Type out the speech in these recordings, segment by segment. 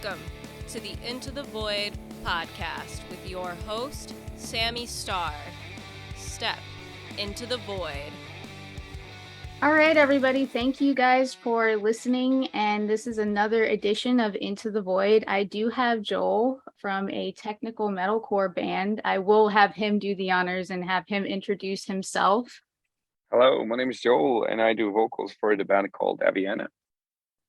Welcome to the Into the Void podcast with your host, Sammy Starr. Step into the void. All right, everybody. Thank you guys for listening. And this is another edition of Into the Void. I do have Joel from a technical metalcore band. I will have him do the honors and have him introduce himself. Hello, my name is Joel, and I do vocals for the band called Aviana.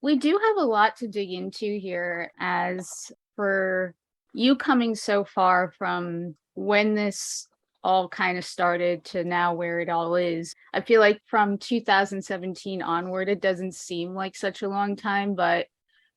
We do have a lot to dig into here, as for you coming so far from when this all kind of started to now where it all is. I feel like from 2017 onward, it doesn't seem like such a long time, but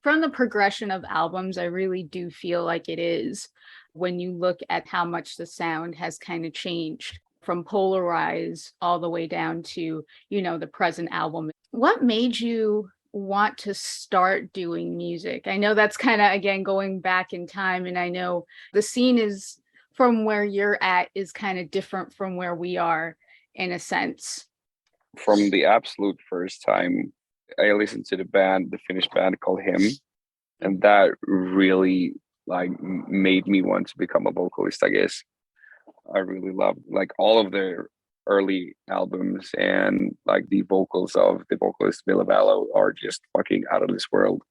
from the progression of albums, I really do feel like it is when you look at how much the sound has kind of changed from Polarize all the way down to, the present album. What made you want to start doing music? I know that's kind of, again, going back in time, and I know the scene is from where you're at is kind of different from where we are in a sense. From the absolute first time I listened to the Finnish band called Him, and that really made me want to become a vocalist, I guess. I really loved all of their early albums, and the vocals of the vocalist Ville Valo are just fucking out of this world.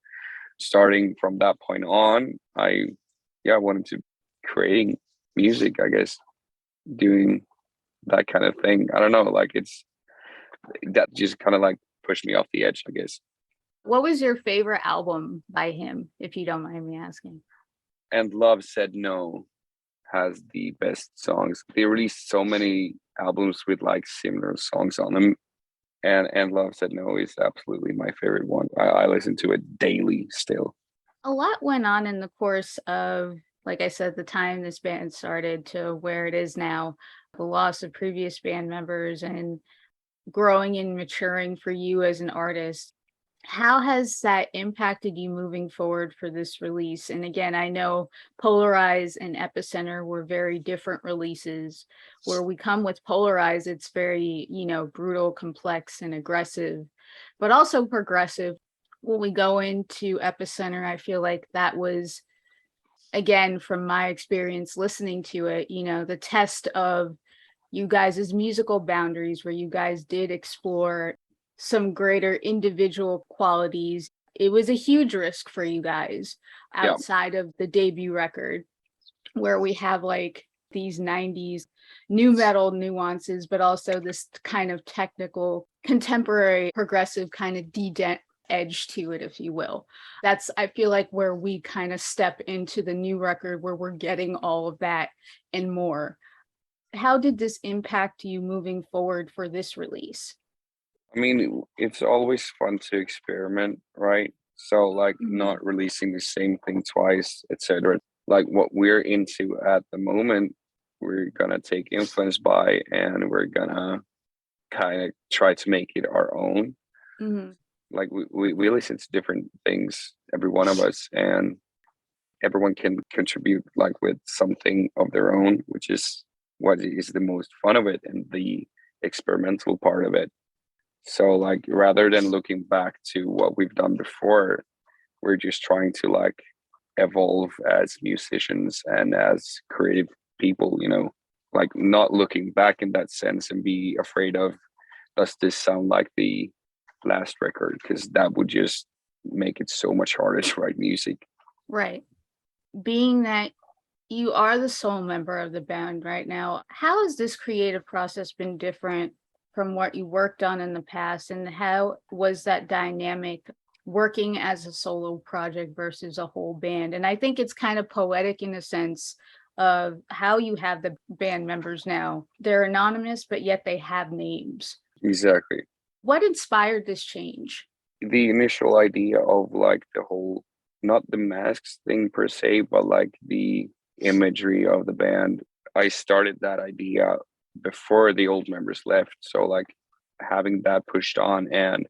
Starting from that point on, I wanted to creating music, I guess, doing that kind of thing. I don't know, that just kind of pushed me off the edge, I guess. What was your favorite album by him, if you don't mind me asking? And Love Said No has the best songs. They released so many albums with similar songs on them, and Love Said No is absolutely my favorite one. I listen to it daily still. A lot went on in the course of, like I said, the time this band started to where it is now, the loss of previous band members and growing and maturing for you as an artist. How has that impacted you moving forward for this release? And again, I know Polarize and Epicenter were very different releases. Where we come with Polarize, it's very, brutal, complex, and aggressive, but also progressive. When we go into Epicenter, I feel like that was, again, from my experience listening to it, the test of you guys' musical boundaries, where you guys did explore some greater individual qualities. It was a huge risk for you guys outside of the debut record, where we have these 90s new metal nuances, but also this kind of technical, contemporary, progressive kind of de-dent edge to it, if you will. That's, I feel like, where we kind of step into the new record, where we're getting all of that and more. How did this impact you moving forward for this release? I mean, it's always fun to experiment, right? So not releasing the same thing twice, etc. What we're into at the moment, we're gonna take influence by, and we're gonna kind of try to make it our own. We listen to different things, every one of us, and everyone can contribute with something of their own, which is what is the most fun of it and the experimental part of it. So rather than looking back to what we've done before, we're just trying to evolve as musicians and as creative people, not looking back in that sense and be afraid of, does this sound like the last record? Because that would just make it so much harder to write music. Right. Being that you are the sole member of the band right now, how has this creative process been different from what you worked on in the past, and how was that dynamic working as a solo project versus a whole band? And I think it's kind of poetic in a sense of how you have the band members now. They're anonymous, but yet they have names. Exactly. What inspired this change? The initial idea of the whole, not the masks thing per se, but the imagery of the band. I started that idea before the old members left, so having that pushed on and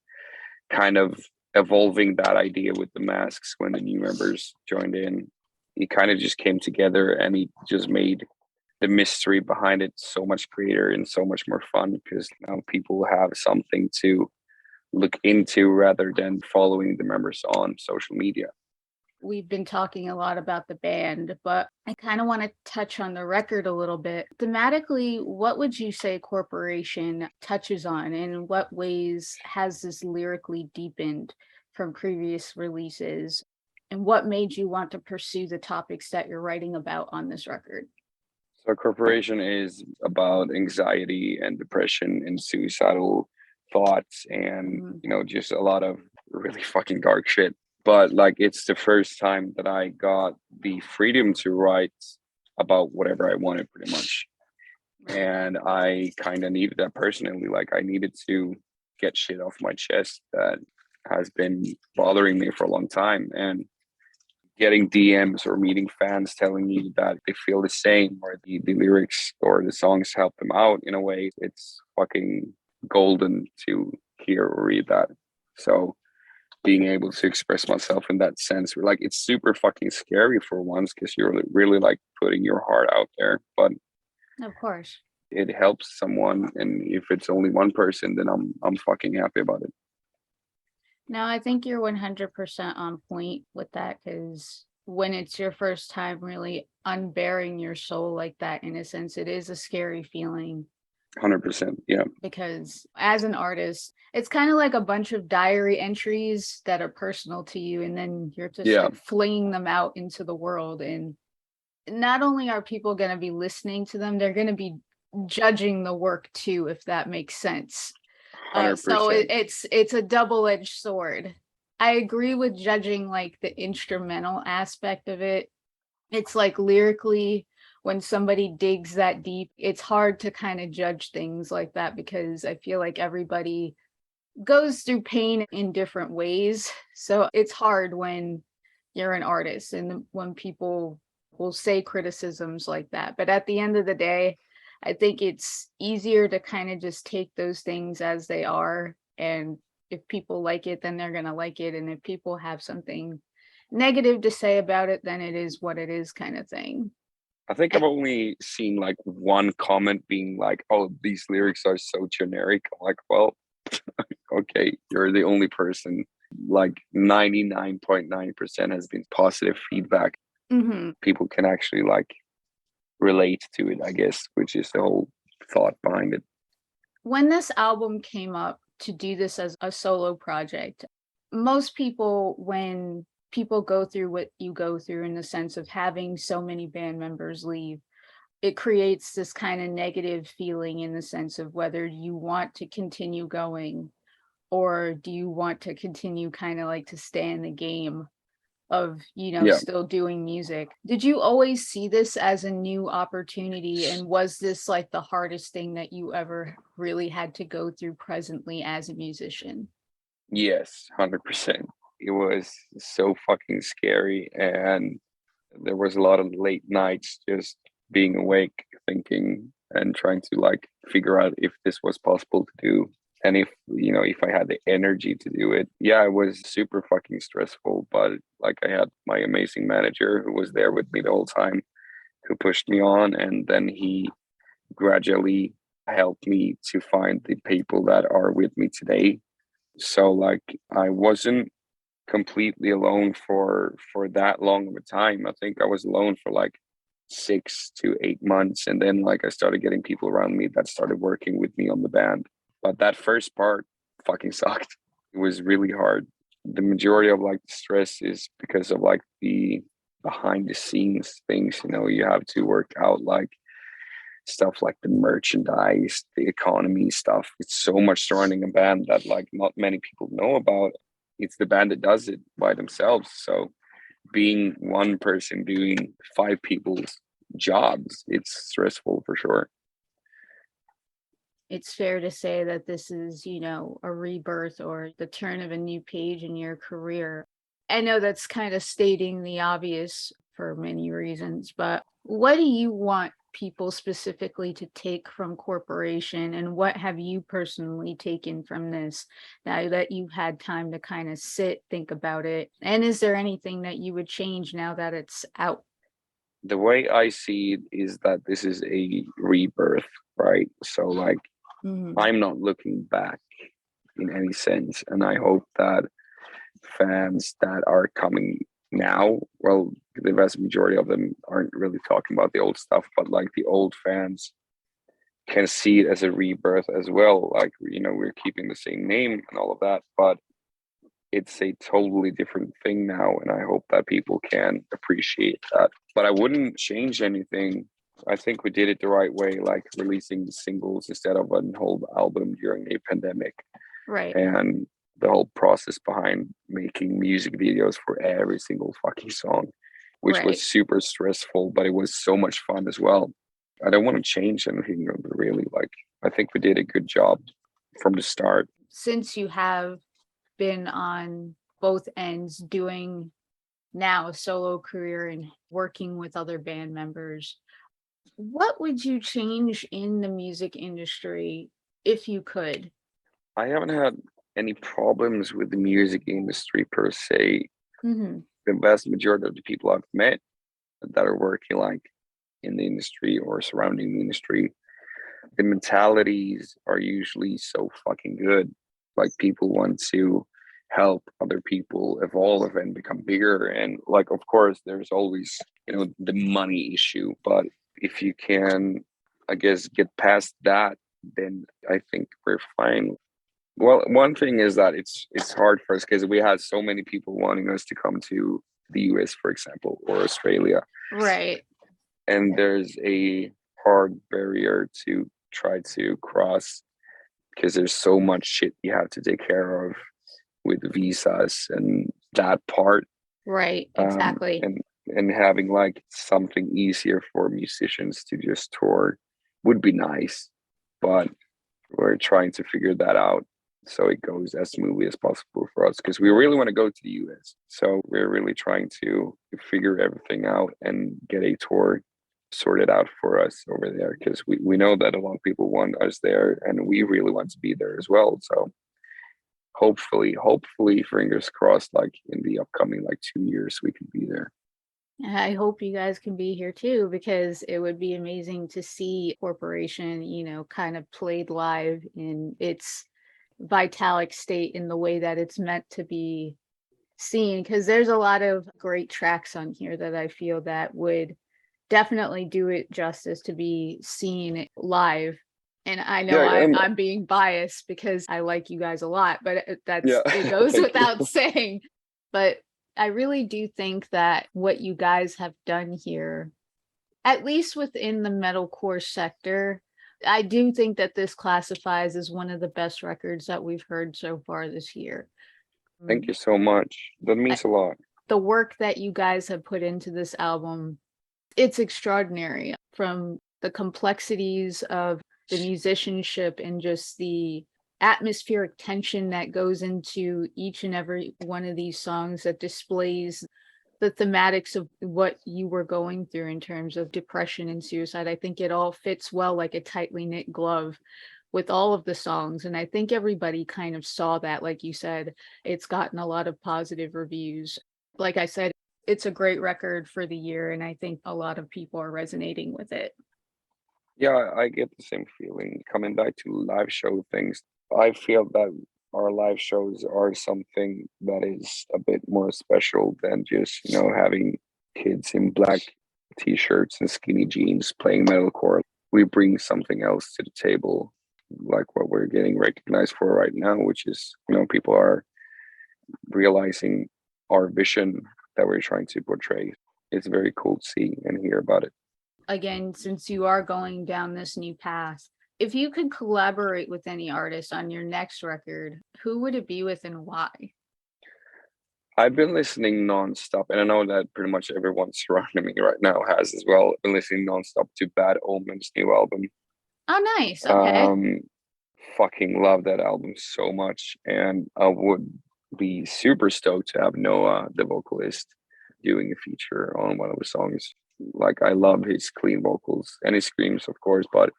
kind of evolving that idea with the masks when the new members joined in, it kind of just came together, and it just made the mystery behind it so much greater and so much more fun, because now people have something to look into rather than following the members on social media. We've been talking a lot about the band, but I kind of want to touch on the record a little bit. Thematically, what would you say Corporation touches on? In what ways has this lyrically deepened from previous releases? And what made you want to pursue the topics that you're writing about on this record? So Corporation is about anxiety and depression and suicidal thoughts and, just a lot of really fucking dark shit. But like, it's the first time that I got the freedom to write about whatever I wanted, pretty much. And I kind of needed that personally. Like, I needed to get shit off my chest that has been bothering me for a long time. And getting DMs or meeting fans telling me that they feel the same, or the lyrics or the songs help them out in a way, it's fucking golden to hear or read that. So being able to express myself in that sense, like, it's super fucking scary for once, because you're really like putting your heart out there, but Of course. it helps someone. And if it's only one person, then I'm fucking happy about it. No, I think you're 100% on point with that, because when it's your first time really unbearing your soul like that, in a sense, it is a scary feeling. 100%. Yeah. Because as an artist, it's kind of like a bunch of diary entries that are personal to you, and then you're just like flinging them out into the world. And not only are people going to be listening to them, they're going to be judging the work too, if that makes sense. So it's a double-edged sword. I agree with judging like the instrumental aspect of it. It's like lyrically, when somebody digs that deep, it's hard to kind of judge things like that, because I feel like everybody goes through pain in different ways. So it's hard when you're an artist and when people will say criticisms like that. But at the end of the day, I think it's easier to kind of just take those things as they are. And if people like it, then they're going to like it. And if people have something negative to say about it, then it is what it is, kind of thing. I think I've only seen like one comment being like, "Oh, these lyrics are so generic." I'm like, well, okay, you're the only person. Like 99.9% has been positive feedback. Mm-hmm. People can actually like relate to it, I guess, which is the whole thought behind it. When this album came up to do this as a solo project, most people, when people go through what you go through, in the sense of having so many band members leave, it creates this kind of negative feeling, in the sense of whether you want to continue going, or do you want to continue kind of like to stay in the game of, still doing music. Did you always see this as a new opportunity? And was this like the hardest thing that you ever really had to go through presently as a musician? Yes, 100%. It was so fucking scary. And there was a lot of late nights just being awake, thinking and trying to like figure out if this was possible to do. And if I had the energy to do it. Yeah, it was super fucking stressful, but like, I had my amazing manager who was there with me the whole time, who pushed me on, and then he gradually helped me to find the people that are with me today. So like, I wasn't completely alone for that long of a time. I think I was alone for like 6 to 8 months, and then like I started getting people around me that started working with me on the band. But that first part fucking sucked. It was really hard. The majority of like the stress is because of like the behind the scenes things. You have to work out like stuff like the merchandise, the economy stuff. It's so much surrounding a band that like not many people know about. It's the band that does it by themselves. So being one person doing 5 people's jobs, it's stressful for sure. It's fair to say that this is, a rebirth or the turn of a new page in your career. I know that's kind of stating the obvious for many reasons, but what do you want people specifically to take from Corporation, and what have you personally taken from this now that you've had time to kind of think about it? And is there anything that you would change now that it's out? The way I see it is that this is a rebirth, right? So like, I'm not looking back in any sense, and I hope that fans that are coming now, well, the vast majority of them aren't really talking about the old stuff, but like the old fans can see it as a rebirth as well. Like, we're keeping the same name and all of that, but it's a totally different thing now. And I hope that people can appreciate that. But I wouldn't change anything. I think we did it the right way, like releasing the singles instead of a whole album during a pandemic. Right. And the whole process behind making music videos for every single fucking song, which Right. was super stressful, but it was so much fun as well. I don't want to change anything really. Like, I think we did a good job from the start. Since you have been on both ends doing now a solo career and working with other band members, what would you change in the music industry if you could? I haven't had any problems with the music industry per se. Mm-hmm. The vast majority of the people I've met that are working like in the industry or surrounding the industry, the mentalities are usually so fucking good. Like, people want to help other people evolve and become bigger. And like, of course, there's always, the money issue. But if you can, I guess, get past that, then I think we're fine. Well, one thing is that it's hard for us because we had so many people wanting us to come to the US, for example, or Australia. Right. And there's a hard barrier to try to cross because there's so much shit you have to take care of with visas and that part. Right. Exactly. And having like something easier for musicians to just tour would be nice, but we're trying to figure that out so it goes as smoothly as possible for us, because we really want to go to the US. So we're really trying to figure everything out and get a tour sorted out for us over there, because we know that a lot of people want us there and we really want to be there as well. So hopefully, fingers crossed, like in the upcoming like 2 years we can be there. I hope you guys can be here too, because it would be amazing to see Corporation, kind of played live in its vitalic state in the way that it's meant to be seen. Because there's a lot of great tracks on here that I feel that would definitely do it justice to be seen live. And I know I'm being biased because I like you guys a lot, but it goes without saying. But I really do think that what you guys have done here, at least within the metalcore sector, I do think that this classifies as one of the best records that we've heard so far this year. Thank you so much. That means a lot. The work that you guys have put into this album, it's extraordinary, from the complexities of the musicianship and just the atmospheric tension that goes into each and every one of these songs that displays the thematics of what you were going through in terms of depression and suicide. I think it all fits well like a tightly knit glove with all of the songs. And I think everybody kind of saw that. Like you said, it's gotten a lot of positive reviews. Like I said, it's a great record for the year, and I think a lot of people are resonating with it. Yeah, I get the same feeling. Coming back to live show things, I feel that our live shows are something that is a bit more special than just, having kids in black t-shirts and skinny jeans playing metalcore. We bring something else to the table, like what we're getting recognized for right now, which is, people are realizing our vision that we're trying to portray. It's very cool to see and hear about it. Again, since you are going down this new path, if you could collaborate with any artist on your next record, who would it be with and why? I've been listening nonstop, and I know that pretty much everyone surrounding me right now has as well. I've been listening nonstop to Bad Omen's new album. Oh, nice. Okay. Fucking love that album so much, and I would be super stoked to have Noah, the vocalist, doing a feature on one of the songs. Like, I love his clean vocals and his screams, of course, but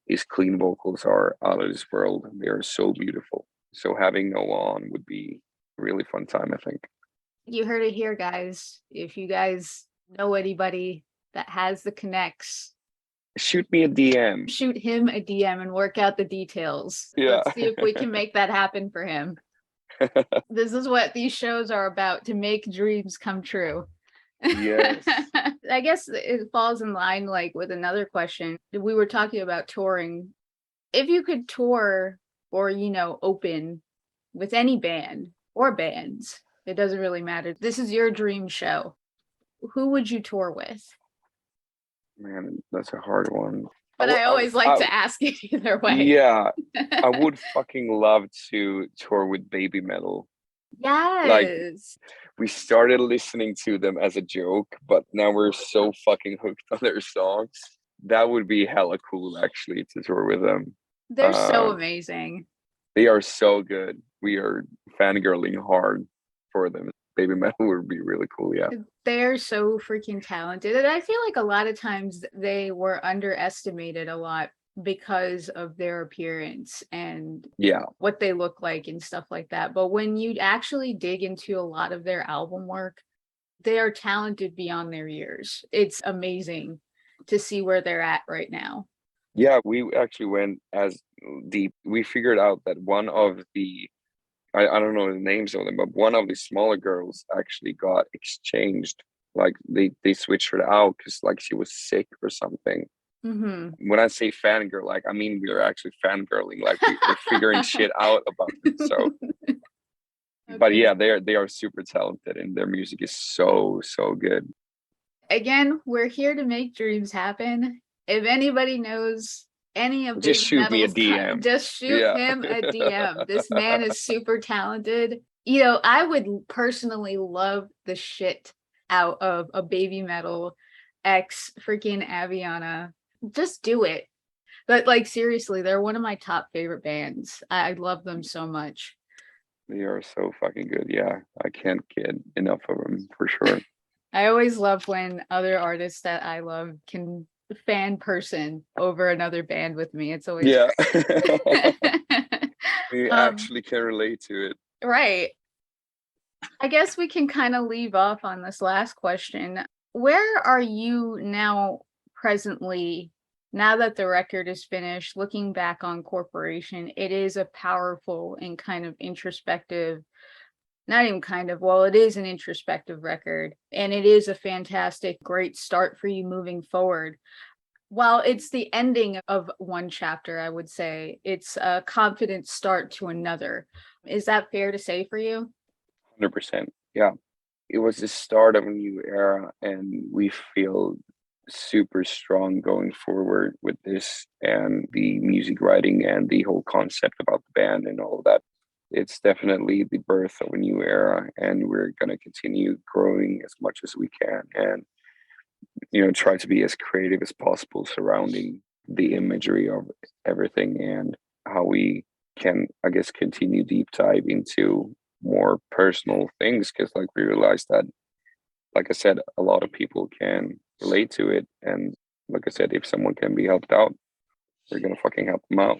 his clean vocals are out of this world. They are so beautiful. So having Noah on would be a really fun time, I think. You heard it here, guys. If you guys know anybody that has the connects, shoot me a DM. Shoot him a DM and work out the details. Yeah. Let's see if we can make that happen for him. This is what these shows are about, to make dreams come true. Yes. I guess it falls in line like with another question. We were talking about touring. If you could tour or, open with any band or bands, it doesn't really matter. This is your dream show. Who would you tour with? Man, that's a hard one. But I always like to ask it either way. Yeah, I would fucking love to tour with Baby Metal. Yes. Like, we started listening to them as a joke, but now we're so fucking hooked on their songs. That would be hella cool, actually, to tour with them. They're so amazing. They are so good. We are fangirling hard for them. Baby Metal would be really cool, yeah. They're so freaking talented. And I feel like a lot of times they were underestimated a lot because of their appearance and what they look like and stuff like that. But when you actually dig into a lot of their album work, they are talented beyond their years. It's amazing to see where they're at right now. Yeah, we actually went as deep. We figured out that one of the, I don't know the names of them, but one of the smaller girls actually got exchanged. Like they switched her out because like she was sick or something. Mm-hmm. When I say fangirl, like I mean we are actually fangirling, like we're figuring shit out about it. So, okay. But yeah, they are super talented and their music is so good. Again, we're here to make dreams happen. If anybody knows any of just shoot me a DM. Just shoot him a DM. This man is super talented. I would personally love the shit out of a Baby Metal X freaking Aviana. Just do it. But like seriously, they're one of my top favorite bands. I love them so much. They are so fucking good. Yeah, I can't get enough of them for sure. I always love when other artists that I love can fan person over another band with me. It's always you actually can relate to it. Right. I guess we can kind of leave off on this last question. Where are you now presently, now that the record is finished, looking back on Corporation? It is a powerful and kind of introspective, not even kind of, well, it is an introspective record, and it is a fantastic, great start for you moving forward. While it's the ending of one chapter, I would say it's a confident start to another. Is that fair to say for you? 100%. Yeah. It was the start of a new era, and we feel super strong going forward with this and the music writing and the whole concept about the band and all of that. It's definitely the birth of a new era, and we're going to continue growing as much as we can and try to be as creative as possible surrounding the imagery of everything and how we can, I guess, continue deep dive into more personal things, because like we realized that, like I said, a lot of people can relate to it, and like I said, if someone can be helped out, we're gonna fucking help them out.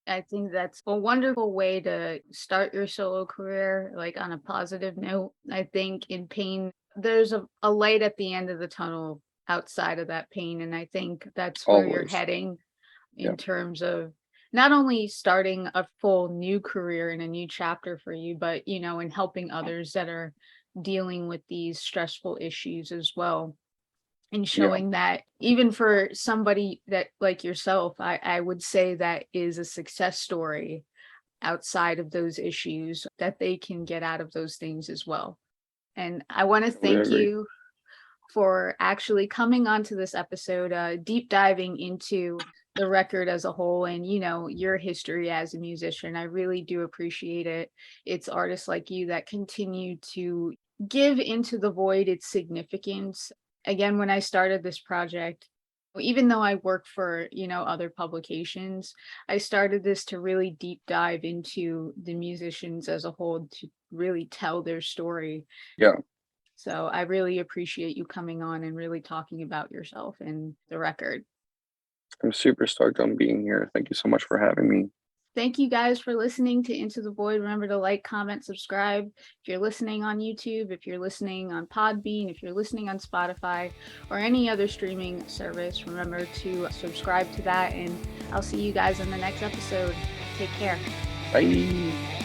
I think that's a wonderful way to start your solo career, like on a positive note. I think in pain, there's a light at the end of the tunnel outside of that pain, and I think that's where you're heading in terms of not only starting a full new career and a new chapter for you, but in helping others that are dealing with these stressful issues as well, and showing that even for somebody that like yourself, I would say that is a success story outside of those issues, that they can get out of those things as well. And I want to thank you for actually coming onto this episode, deep diving into the record as a whole and your history as a musician. I really do appreciate it. It's artists like you that continue to give Into the Void its significance. Again, when I started this project, even though I work for other publications, I started this to really deep dive into the musicians as a whole, to really tell their story. So I really appreciate you coming on and really talking about yourself and the record. I'm super stoked on being here. Thank you so much for having me. Thank you guys for listening to Into the Void. Remember to like, comment, subscribe. If you're listening on YouTube, if you're listening on Podbean, if you're listening on Spotify or any other streaming service, remember to subscribe to that, and I'll see you guys in the next episode. Take care. Bye.